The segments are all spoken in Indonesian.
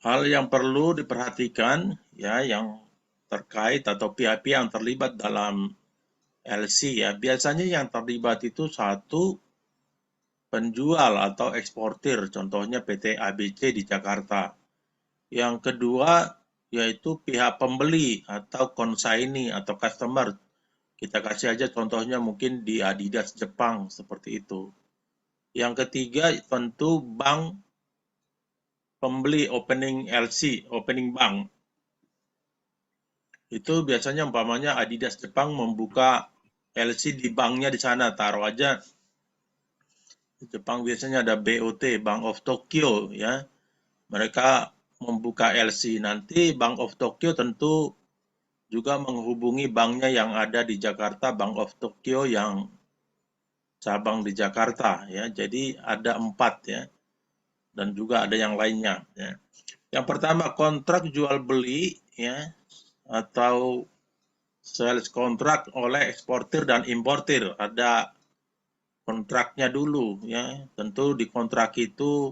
Hal yang perlu diperhatikan ya yang terkait atau pihak-pihak yang terlibat dalam LC ya. Biasanya yang terlibat itu satu penjual atau eksportir, contohnya PT ABC di Jakarta. Yang kedua yaitu pihak pembeli atau consignee atau customer. Kita kasih aja contohnya mungkin di Adidas Jepang seperti itu. Yang ketiga tentu bank pembeli opening LC, opening bank. Itu biasanya umpamanya Adidas Jepang membuka LC di banknya di sana, taruh aja di Jepang biasanya ada BOT, Bank of Tokyo ya. Mereka membuka LC, nanti Bank of Tokyo tentu juga menghubungi banknya yang ada di Jakarta, Bank of Tokyo yang cabang di Jakarta ya. Jadi ada 4 ya, dan juga ada yang lainnya ya. Yang pertama kontrak jual beli ya, atau sales kontrak oleh eksportir dan importir. Ada kontraknya dulu ya. Tentu di kontrak itu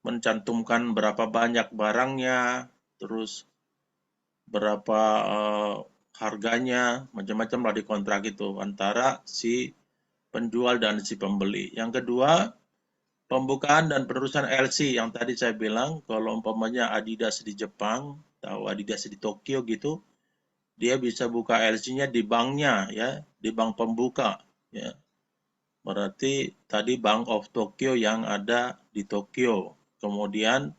mencantumkan berapa banyak barangnya, terus berapa harganya, macam-macam lah di kontrak itu antara si penjual dan si pembeli. Yang kedua, pembukaan dan penerusan LC yang tadi saya bilang, kalau umpamanya Adidas di Jepang, atau Adidas di Tokyo gitu, dia bisa buka LC-nya di banknya ya, di bank pembuka ya. Berarti tadi Bank of Tokyo yang ada di Tokyo. Kemudian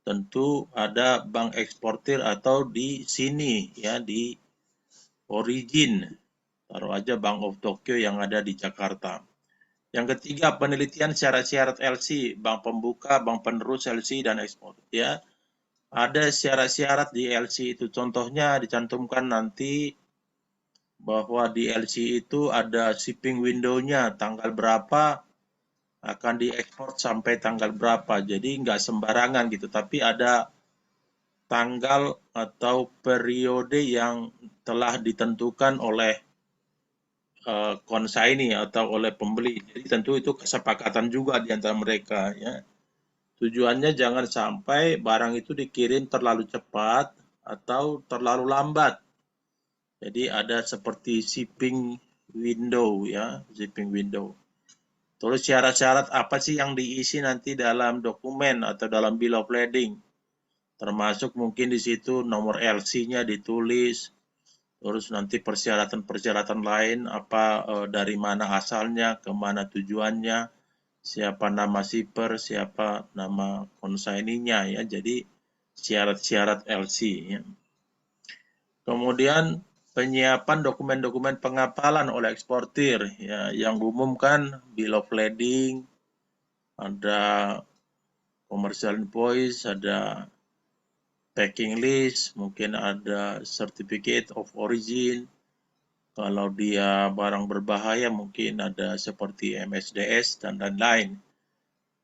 tentu ada bank eksportir atau di sini ya, di origin. Taruh aja Bank of Tokyo yang ada di Jakarta. Yang ketiga, penelitian syarat-syarat LC, bank pembuka, bank penerus LC dan ekspor ya. Ada syarat-syarat di LC itu, contohnya dicantumkan nanti bahwa di LC itu ada shipping window-nya, tanggal berapa akan diekspor sampai tanggal berapa. Jadi nggak sembarangan gitu, tapi ada tanggal atau periode yang telah ditentukan oleh consignee atau oleh pembeli. Jadi tentu itu kesepakatan juga di antara mereka ya. Tujuannya jangan sampai barang itu dikirim terlalu cepat atau terlalu lambat. Jadi ada seperti shipping window ya, shipping window. Terus syarat-syarat apa sih yang diisi nanti dalam dokumen atau dalam bill of lading? Termasuk mungkin di situ nomor LC-nya ditulis, terus nanti persyaratan-persyaratan lain apa dari mana asalnya, kemana tujuannya, siapa nama shipper, siapa nama konsignee-nya ya. Jadi syarat-syarat LC ya. Kemudian penyiapan dokumen-dokumen pengapalan oleh eksportir ya, yang diumumkan bill of lading, ada commercial invoice, ada packing list, mungkin ada certificate of origin. Kalau dia barang berbahaya mungkin ada seperti MSDS dan lain-lain.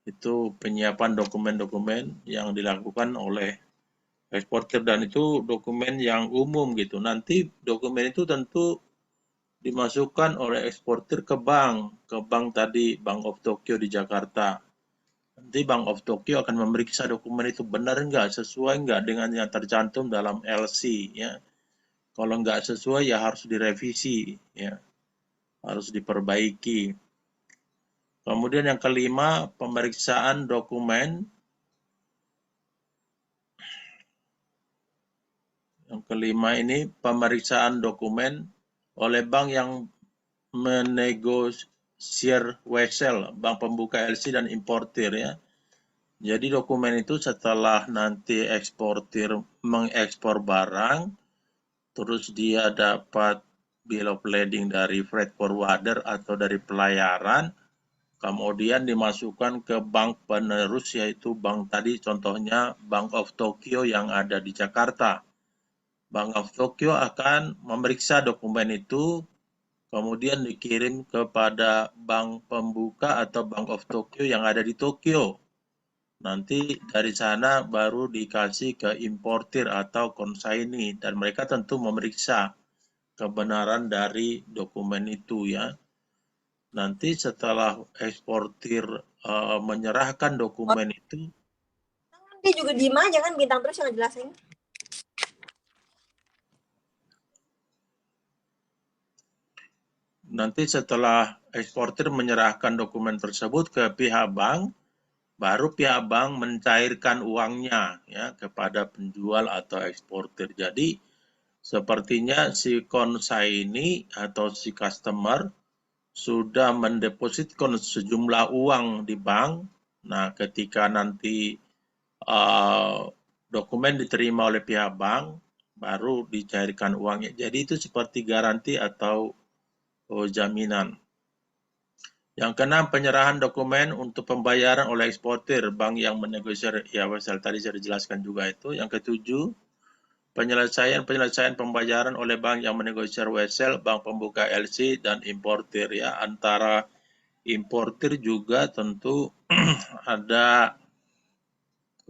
Itu penyiapan dokumen-dokumen yang dilakukan oleh eksportir dan itu dokumen yang umum gitu. Nanti dokumen itu tentu dimasukkan oleh eksportir ke bank tadi, Bank of Tokyo di Jakarta. Nanti Bank of Tokyo akan memeriksa dokumen itu benar enggak, sesuai enggak dengan yang tercantum dalam LC ya. Kalau enggak sesuai ya harus direvisi ya, harus diperbaiki. Kemudian yang kelima, pemeriksaan dokumen. Yang kelima ini pemeriksaan dokumen oleh bank yang menegosier wesel, bank pembuka LC dan importir ya. Jadi dokumen itu setelah nanti eksportir mengekspor barang, terus dia dapat bill of lading dari freight forwarder atau dari pelayaran, kemudian dimasukkan ke bank penerus yaitu bank tadi contohnya Bank of Tokyo yang ada di Jakarta. Bank of Tokyo akan memeriksa dokumen itu, kemudian dikirim kepada bank pembuka atau Bank of Tokyo yang ada di Tokyo. Nanti dari sana baru dikasih ke importir atau consignee dan mereka tentu memeriksa kebenaran dari dokumen itu ya. Nanti setelah eksportir menyerahkan dokumen itu, Dia juga diem aja kan, bintang terus yang ngejelasin. Nanti setelah eksportir menyerahkan dokumen tersebut ke pihak bank, baru pihak bank mencairkan uangnya ya kepada penjual atau eksportir. Jadi sepertinya si konsaini atau si customer sudah mendepositkan sejumlah uang di bank. Nah, ketika nanti dokumen diterima oleh pihak bank, baru dicairkan uangnya. Jadi itu seperti garansi atau jaminan. Yang keenam, penyerahan dokumen untuk pembayaran oleh eksportir, bank yang menegosiasi, ya tadi saya jelaskan juga itu. Yang ketujuh, penyelesaian pembayaran oleh bank yang menegosiasi wesel, bank pembuka LC, dan importir ya. Antara importir juga tentu ada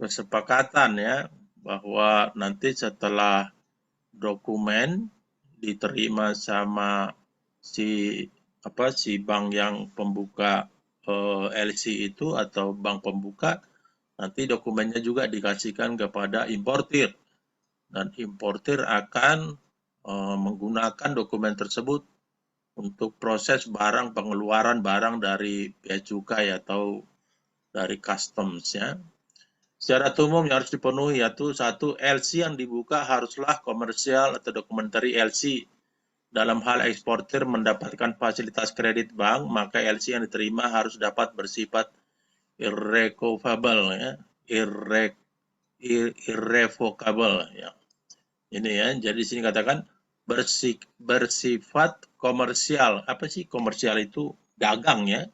kesepakatan ya, bahwa nanti setelah dokumen diterima sama si bank yang pembuka LC itu atau bank pembuka, nanti dokumennya juga dikasihkan kepada importir dan importir akan menggunakan dokumen tersebut untuk proses barang, pengeluaran barang dari bea cukai atau dari customs ya. Syarat umum yang harus dipenuhi yaitu satu, LC yang dibuka haruslah komersial atau dokumentari LC. Dalam hal eksportir mendapatkan fasilitas kredit bank, maka LC yang diterima harus dapat bersifat irrevocable ya, irrevocable ya. Ini ya, jadi sini katakan bersifat komersial. Apa sih komersial itu? Dagang ya,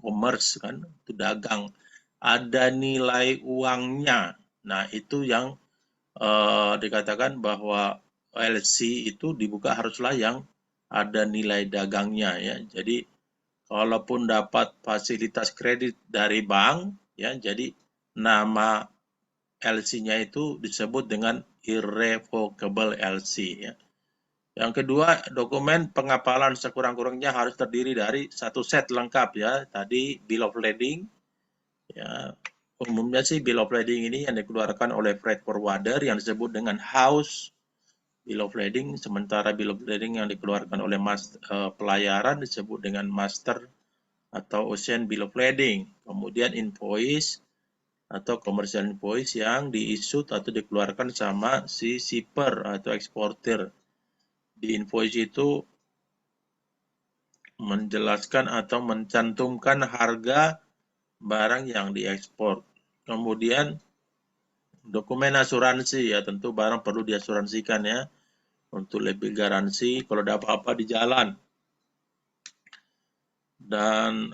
commerce kan, itu dagang. Ada nilai uangnya. Nah, itu yang dikatakan bahwa LC itu dibuka haruslah yang ada nilai dagangnya ya. Jadi kalaupun dapat fasilitas kredit dari bank ya, jadi nama LC-nya itu disebut dengan irrevocable LC ya. Yang kedua, dokumen pengapalan sekurang-kurangnya harus terdiri dari satu set lengkap ya. Tadi bill of lading ya. Umumnya sih bill of lading ini yang dikeluarkan oleh freight forwarder yang disebut dengan house bill of lading, sementara bill of lading yang dikeluarkan oleh pelayaran disebut dengan master atau ocean bill of lading. Kemudian invoice atau commercial invoice yang diissued atau dikeluarkan sama si shipper atau eksportir. Di invoice itu menjelaskan atau mencantumkan harga barang yang diekspor. Kemudian dokumen asuransi ya, tentu barang perlu diasuransikan ya untuk lebih garansi kalau ada apa-apa di jalan. Dan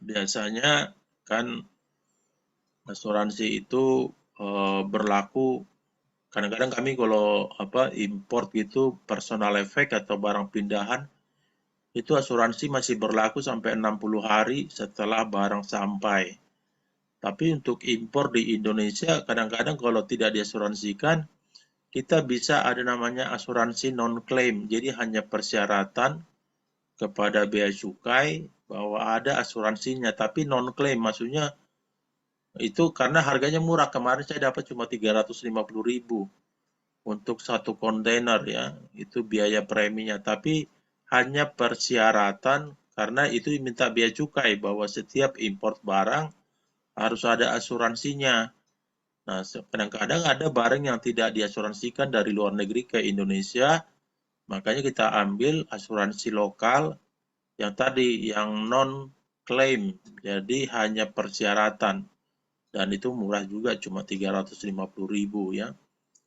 biasanya kan asuransi itu berlaku, kadang-kadang kami kalau import gitu personal effect atau barang pindahan itu asuransi masih berlaku sampai 60 hari setelah barang sampai. Tapi untuk impor di Indonesia kadang-kadang kalau tidak diasuransikan, kita bisa ada namanya asuransi non-claim. Jadi hanya persyaratan kepada bea cukai bahwa ada asuransinya, tapi non-claim. Maksudnya itu karena harganya murah. Kemarin saya dapat cuma 350.000 untuk satu kontainer ya. Itu biaya preminya. Tapi hanya persyaratan karena itu diminta bea cukai bahwa setiap import barang harus ada asuransinya. Nah, kadang-kadang ada barang yang tidak diasuransikan dari luar negeri ke Indonesia, makanya kita ambil asuransi lokal yang tadi, yang non-claim, jadi hanya persyaratan. Dan itu murah juga, cuma 350.000 ya,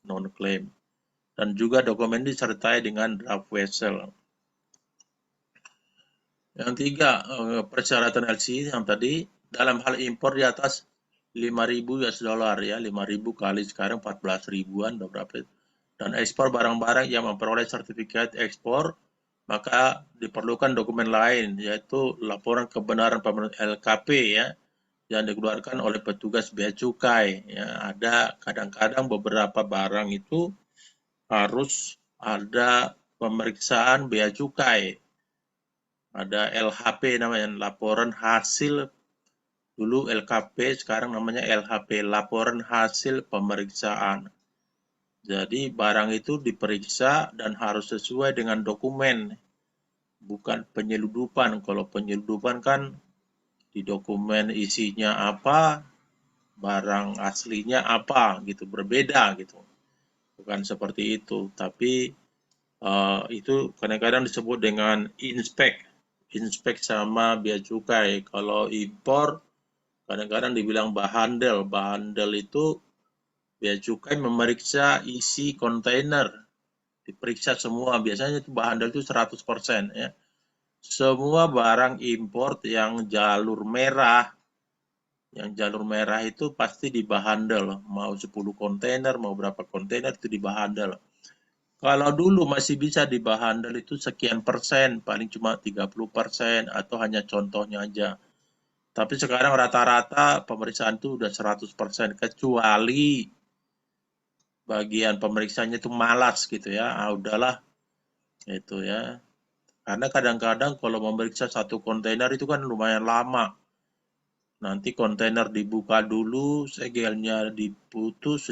non-claim. Dan juga dokumen disertai dengan draft vessel. Yang tiga, persyaratan LC yang tadi, dalam hal impor di atas 5.000 US dollar ya, 5.000 kali sekarang 14 ribuan berapa. Dan ekspor barang-barang yang memperoleh sertifikat ekspor, maka diperlukan dokumen lain, yaitu laporan kebenaran pemenuhan LKP ya, yang dikeluarkan oleh petugas bea cukai. Ya, ada kadang-kadang beberapa barang itu harus ada pemeriksaan bea cukai. Ada LHP namanya, laporan hasil Dulu LKP, sekarang namanya LHP, laporan hasil pemeriksaan. Jadi barang itu diperiksa dan harus sesuai dengan dokumen, bukan penyeludupan. Kalau penyeludupan kan di dokumen isinya apa, barang aslinya apa gitu, berbeda gitu. Bukan seperti itu, tapi itu kadang-kadang disebut dengan inspek. Inspek sama bea cukai. Kalau impor kadang-kadang dibilang bahandel. Bahandel itu bea cukai memeriksa isi kontainer, diperiksa semua. Biasanya itu bahandel itu 100% ya. Semua barang impor yang jalur merah itu pasti dibahandel. Mau 10 kontainer, mau berapa kontainer itu dibahandel. Kalau dulu masih bisa dibahandel itu sekian persen, paling cuma 30% atau hanya contohnya aja. Tapi sekarang rata-rata pemeriksaan itu udah 100%, kecuali bagian pemeriksaannya itu malas gitu ya. Udahlah itu ya. Karena kadang-kadang kalau memeriksa satu kontainer itu kan lumayan lama. Nanti kontainer dibuka dulu, segelnya diputus,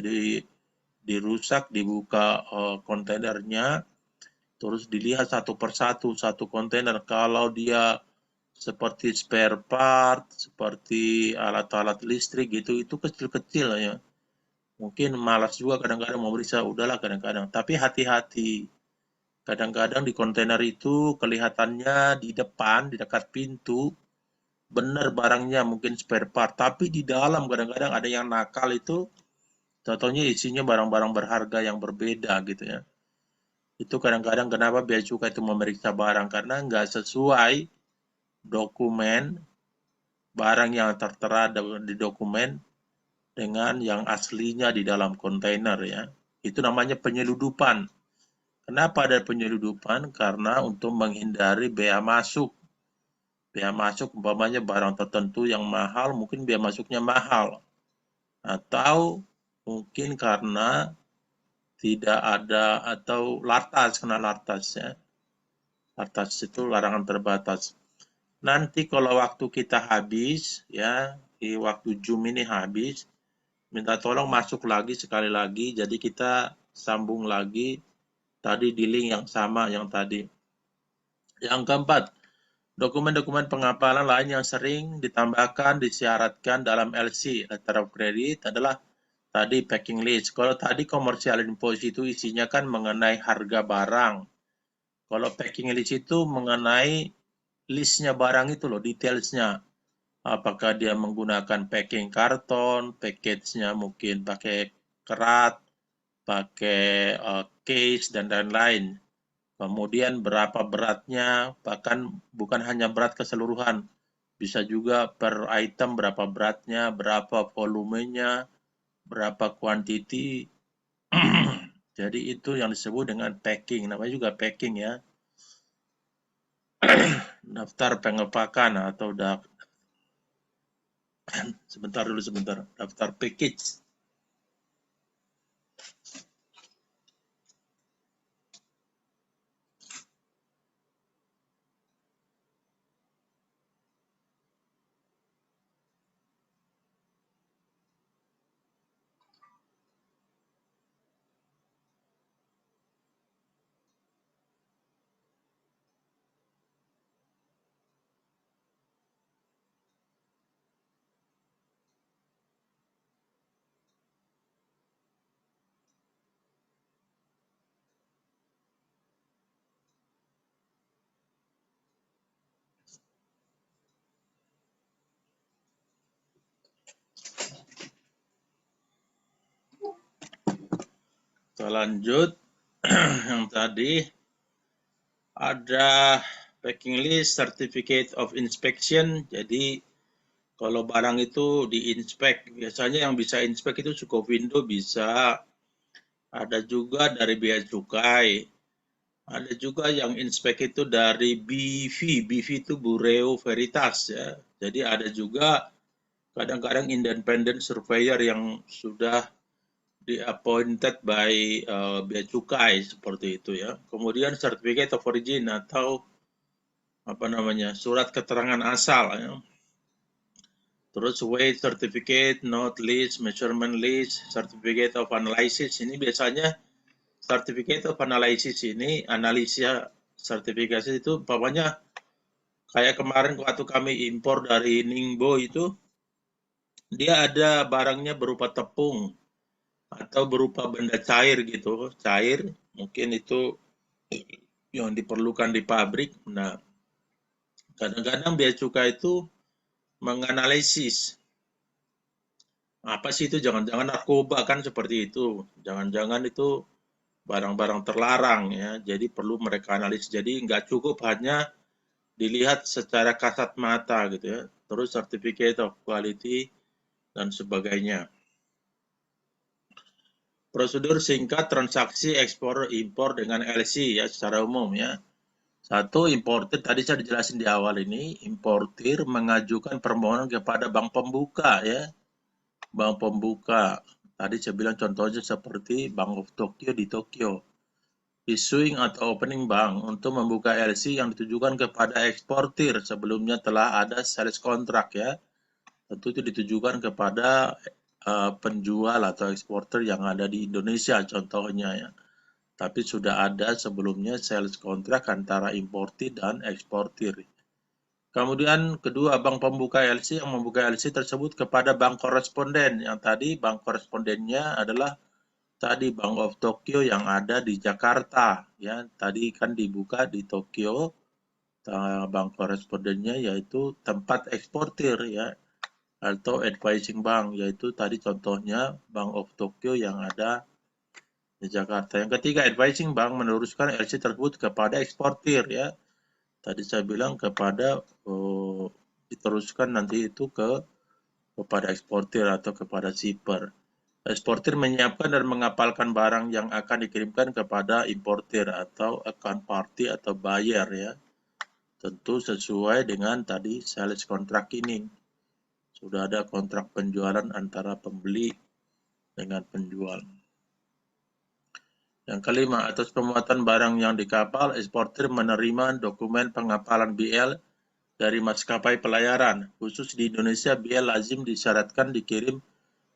dirusak, dibuka kontainernya, terus dilihat satu persatu satu kontainer. Kalau dia seperti spare part, seperti alat-alat listrik gitu, itu kecil-kecil ya. Mungkin malas juga kadang-kadang memeriksa, udahlah kadang-kadang. Tapi hati-hati. Kadang-kadang di kontainer itu kelihatannya di depan, di dekat pintu, benar barangnya mungkin spare part. Tapi di dalam kadang-kadang ada yang nakal itu, contohnya isinya barang-barang berharga yang berbeda gitu ya. Itu kadang-kadang kenapa bea cukai itu memeriksa barang, karena nggak sesuai dokumen, barang yang tertera di dokumen dengan yang aslinya di dalam kontainer ya. Itu namanya penyeludupan. Kenapa ada penyeludupan? Karena untuk menghindari bea masuk. Bea masuk umpamanya barang tertentu yang mahal, mungkin bea masuknya mahal. Atau mungkin karena tidak ada atau lartas, kena lartas ya. Lartas itu larangan terbatas. Nanti kalau waktu kita habis ya, di waktu Zoom ini habis, minta tolong masuk lagi sekali lagi, jadi kita sambung lagi tadi di link yang sama yang tadi. Yang keempat, dokumen-dokumen pengapalan lain yang sering ditambahkan disyaratkan dalam LC, Letter of Credit, adalah tadi packing list. Kalau tadi commercial invoice itu isinya kan mengenai harga barang. Kalau packing list itu mengenai listnya barang itu loh, detailsnya. Apakah dia menggunakan packing karton, package-nya mungkin pakai kerat, pakai case, dan lain-lain. Kemudian berapa beratnya, bahkan bukan hanya berat keseluruhan, bisa juga per item berapa beratnya, berapa volumenya, berapa quantity. Jadi itu yang disebut dengan packing, namanya juga packing ya. Daftar pengepakan atau daftar package. Kita lanjut. Yang tadi ada packing list, certificate of inspection. Jadi kalau barang itu diinspek, biasanya yang bisa inspek itu Sukovindo bisa, ada juga dari bea cukai, ada juga yang inspek itu dari BV. BV itu Bureau Veritas ya. Jadi ada juga kadang-kadang independent surveyor yang sudah di-appointed by bea cukai seperti itu ya. Kemudian certificate of origin atau apa namanya, surat keterangan asal ya. Terus weight certificate, note list, measurement list, certificate of analysis. Ini biasanya certificate of analysis ini, analisa sertifikasi itu umpamanya kayak kemarin waktu kami impor dari Ningbo itu, dia ada barangnya berupa tepung atau berupa benda cair gitu, cair, mungkin itu yang diperlukan di pabrik. Nah, kadang-kadang bea cukai itu menganalisis apa sih itu, jangan-jangan narkoba kan seperti itu, jangan-jangan itu barang-barang terlarang ya, jadi perlu mereka analisis. Jadi nggak cukup hanya dilihat secara kasat mata gitu ya, terus certificate of quality dan sebagainya. Prosedur singkat transaksi ekspor impor dengan LC ya secara umum ya. Satu, importir, tadi saya dijelasin di awal ini, importir mengajukan permohonan kepada bank pembuka ya. Bank pembuka, tadi saya bilang contohnya seperti Bank of Tokyo di Tokyo. Issuing atau opening bank untuk membuka LC yang ditujukan kepada eksportir, sebelumnya telah ada sales contract ya. Tentu itu ditujukan kepada penjual atau eksportir yang ada di Indonesia contohnya ya. Tapi sudah ada sebelumnya sales contract antara importir dan eksportir. Kemudian kedua, bank pembuka LC yang membuka LC tersebut kepada bank koresponden. Yang tadi bank korespondennya adalah tadi Bank of Tokyo yang ada di Jakarta. Ya, tadi kan dibuka di Tokyo. Bank korespondennya yaitu tempat eksportir ya, atau advising bank, yaitu tadi contohnya Bank of Tokyo yang ada di Jakarta. Yang ketiga, advising bank meneruskan LC tersebut kepada eksportir ya. Tadi saya bilang kepada diteruskan nanti itu kepada eksportir atau kepada shipper. Eksportir menyiapkan dan mengapalkan barang yang akan dikirimkan kepada importir atau account party atau buyer ya. Tentu sesuai dengan tadi sales contract ini. Sudah ada kontrak penjualan antara pembeli dengan penjual. Yang kelima, atas pemuatan barang yang di kapal, eksportir menerima dokumen pengapalan BL dari maskapai pelayaran. Khusus di Indonesia, BL lazim disyaratkan dikirim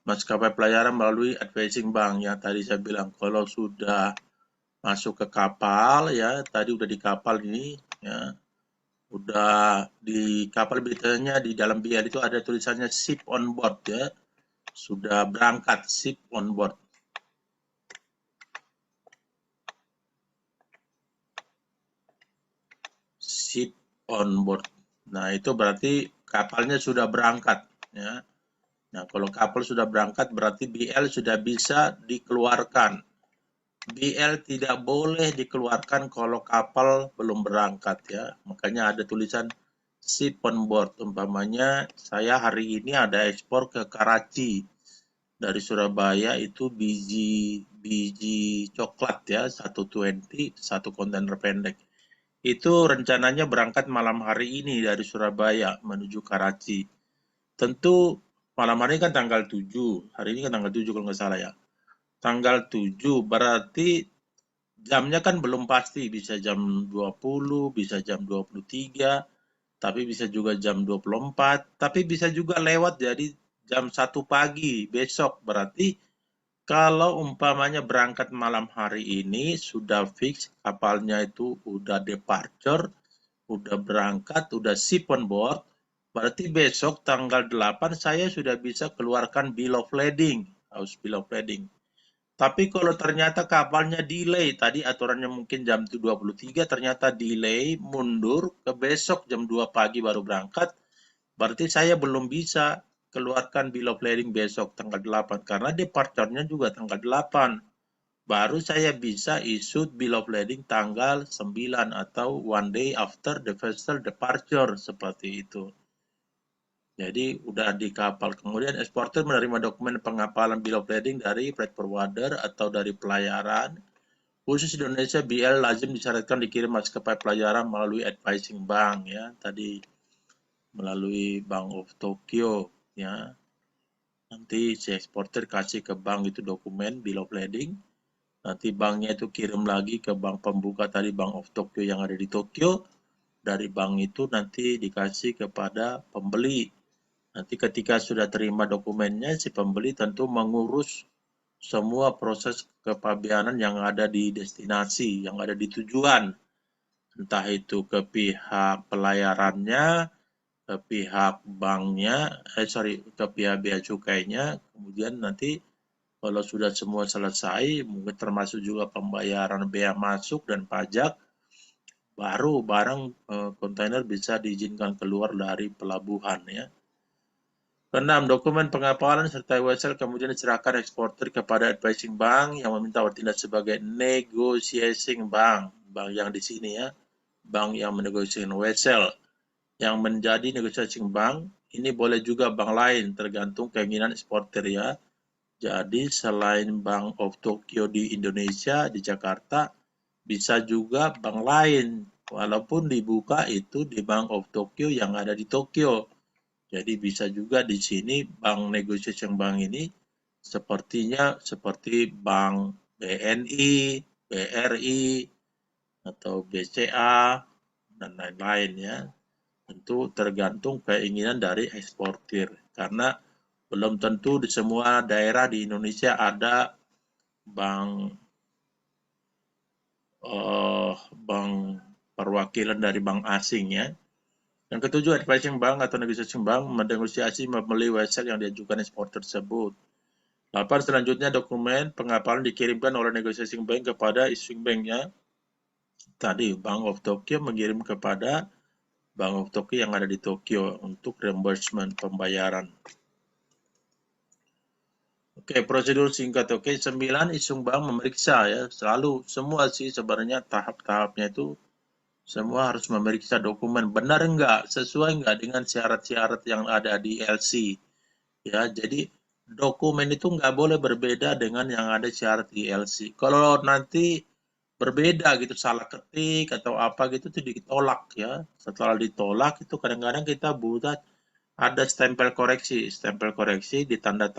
maskapai pelayaran melalui advising bank. Yang tadi saya bilang, kalau sudah masuk ke kapal, ya tadi udah di kapal ini, ya udah di kapal, biasanya di dalam BL itu ada tulisannya ship on board ya, sudah berangkat, ship on board. Ship on board. Nah, itu berarti kapalnya sudah berangkat ya. Nah, kalau kapal sudah berangkat berarti BL sudah bisa dikeluarkan. BL tidak boleh dikeluarkan kalau kapal belum berangkat ya. Makanya ada tulisan ship on board. Umpamanya saya hari ini ada ekspor ke Karachi dari Surabaya, itu biji coklat ya, 120, satu kontainer pendek. Itu rencananya berangkat malam hari ini dari Surabaya menuju Karachi. Tentu malam hari kan tanggal 7, hari ini kan tanggal 7 kalau nggak salah ya. Tanggal 7 berarti jamnya kan belum pasti, bisa jam 20, bisa jam 23, tapi bisa juga jam 24, tapi bisa juga lewat jadi jam 1 pagi besok. Berarti kalau umpamanya berangkat malam hari ini, sudah fix kapalnya itu udah departure, udah berangkat, udah ship on board, berarti besok tanggal 8 saya sudah bisa keluarkan bill of lading, harus bill of lading. Tapi kalau ternyata kapalnya delay, tadi aturannya mungkin jam 23, ternyata delay, mundur ke besok jam 2 pagi baru berangkat, berarti saya belum bisa keluarkan bill of lading besok tanggal 8, karena departure-nya juga tanggal 8. Baru saya bisa issue bill of lading tanggal 9 atau one day after the vessel departure, seperti itu. Jadi udah di kapal. Kemudian eksportir menerima dokumen pengapalan bill of lading dari freight forwarder atau dari pelayaran. Khusus Indonesia, BL lazim disyaratkan dikirim maskapai pelayaran melalui advising bank ya. Tadi melalui Bank of Tokyo ya. Nanti si eksportir kasih ke bank itu dokumen bill of lading. Nanti banknya itu kirim lagi ke bank pembuka tadi, Bank of Tokyo yang ada di Tokyo. Dari bank itu nanti dikasih kepada pembeli. Nanti ketika sudah terima dokumennya, si pembeli tentu mengurus semua proses kepabeanan yang ada di destinasi, yang ada di tujuan. Entah itu ke pihak pelayarannya, ke pihak banknya, ke pihak bea cukainya, kemudian nanti kalau sudah semua selesai, mungkin termasuk juga pembayaran bea masuk dan pajak, baru barang kontainer bisa diizinkan keluar dari pelabuhan ya. Keenam, dokumen pengapalan serta wesel kemudian diserahkan eksportir kepada advising bank yang meminta bertindak sebagai negotiating bank. Bank yang di sini ya, bank yang menegosiasikan wesel. Yang menjadi negotiating bank, ini boleh juga bank lain, tergantung keinginan eksportir ya. Jadi selain Bank of Tokyo di Indonesia, di Jakarta, bisa juga bank lain. Walaupun dibuka itu di Bank of Tokyo yang ada di Tokyo. Jadi bisa juga di sini bank negotiation bank ini sepertinya seperti bank BNI, BRI, atau BCA, dan lain-lain ya. Tentu tergantung keinginan dari eksportir. Karena belum tentu di semua daerah di Indonesia ada bank perwakilan dari bank asing ya. Yang ketujuh, advising bank atau negotiating bank menegosiasi membeli wesel yang diajukan ekspor tersebut. 8. Selanjutnya dokumen pengapalan dikirimkan oleh negotiating bank kepada issuing bank-nya. Tadi Bank of Tokyo mengirim kepada Bank of Tokyo yang ada di Tokyo untuk reimbursement pembayaran. Oke, prosedur singkat. Oke, 9, issuing bank memeriksa ya. Selalu semua sih sebenarnya tahap-tahapnya itu semua harus memeriksa dokumen benar enggak, sesuai enggak dengan syarat-syarat yang ada di LC. Ya, jadi dokumen itu enggak boleh berbeda dengan yang ada syarat di LC. Kalau nanti berbeda gitu, salah ketik atau apa gitu itu ditolak ya. Setelah ditolak itu kadang-kadang kita butuh ada stempel koreksi ditanda